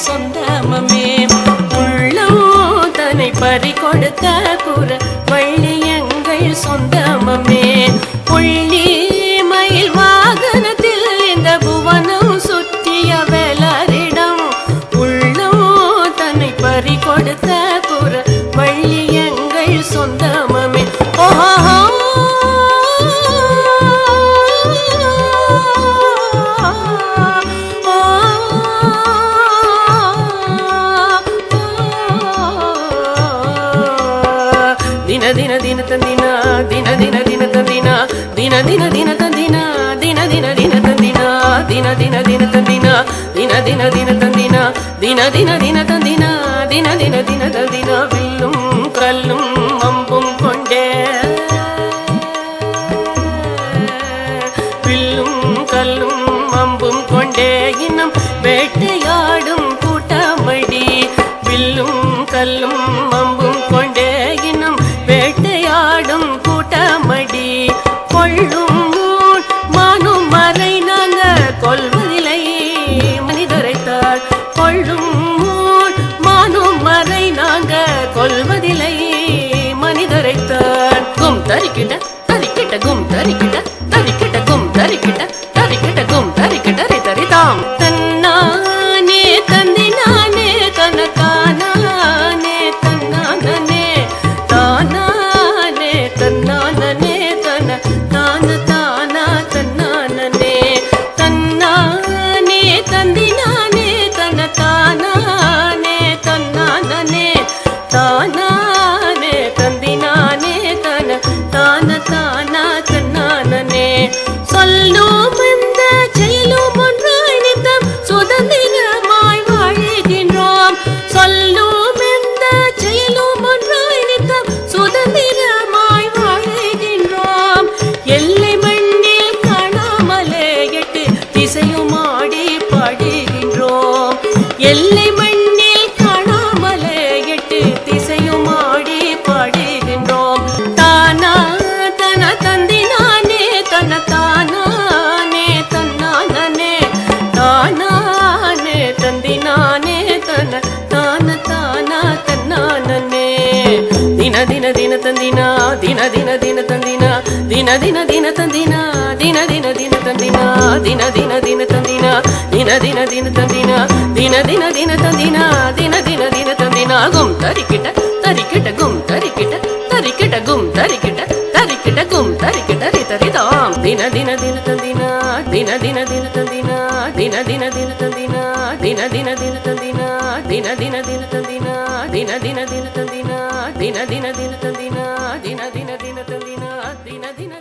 சொந்தமே உள்ளம் தன்னை பறி கொடுத்த குற வள்ளி எங்கள் சொந்தமே புள்ளி மயில் வாகனத்தில் இந்த புவனம் சுற்றிய வேலரிடம் உள்ளம் தன்னை பறி கொடுத்த குற வள்ளி எங்கள் சொந்தமே ஓஹோ Dina dina dina tandina dina dina dina tandina dina dina dina tandina dina dina dina tandina dina dina dina tandina dina dina dina tandina dina dina dina tandina dina dina dina tandina villum kallum ambum konde villum kallum ambum konde innum vettiyadum kootamadi villum kallum ambum konde innum வேட்டையாடும் கூட்டமடி கொள்ளும் மானும் மறை நாங்க கொல்வதில்லை மனிதரைத்தாள் கொள்ளும் மானும் மறை நாங்க கொல்வதில்லை மனிதரைத்தாள் கும் தரிக்கிட்ட தரிக்கிட்ட கும் தரிக்கிட்ட தரிக்கிட்ட கும் தரிக்கிட்ட தரிக்கிட்ட கும் தரிக்கிட்ட ரிதரிதாம் தன்னானே தந்தினானே தனக்கானே தன்னானே தன்னானே தன தான தானா தன்னானே தன்னானே தந்தினானே தன தானானே தன்னானே தானானே தந்தினானே தன தான தானா தன்னானே சொல்லும் இந்த செயலும் ஒன்றாய் நித்தம் சுதந்திரமாய் வாழுகின்றோம் சொல்லும் இந்த செயலும் ஒன்றாய் நித்தம் சுதந்திரமாய் வாழுகின்றோம் எல்லை மண்ணில் காணாமலே எட்டு திசையும் ஆடி பாடுகின்றோம் எல்லை மண்ணில் காணாமலே எட்டு திசையும் ஆடி பாடுகின்றோம் தானா தன தந்தினானே தன தானானே தன்னானே தானானே தந்தினானே தன தான தானா தன்னானே Dina dina dina tandina dina dina dina tandina dina dina dina tandina dina dina dina tandina dina dina dina tandina dina dina dina tandina dina dina dina tandina dina dina dina tandina gum tarikita tarikita gum tarikita tarikita gum tarikita tarikita gum tarikita ritaridam dina dina dina tandina dina dina dina tandina dina dina dina tandina dina dina dina tandina dina dina dina tandina dina dina dina tandina dina dina dina tandina dina dina dina tandina dina dina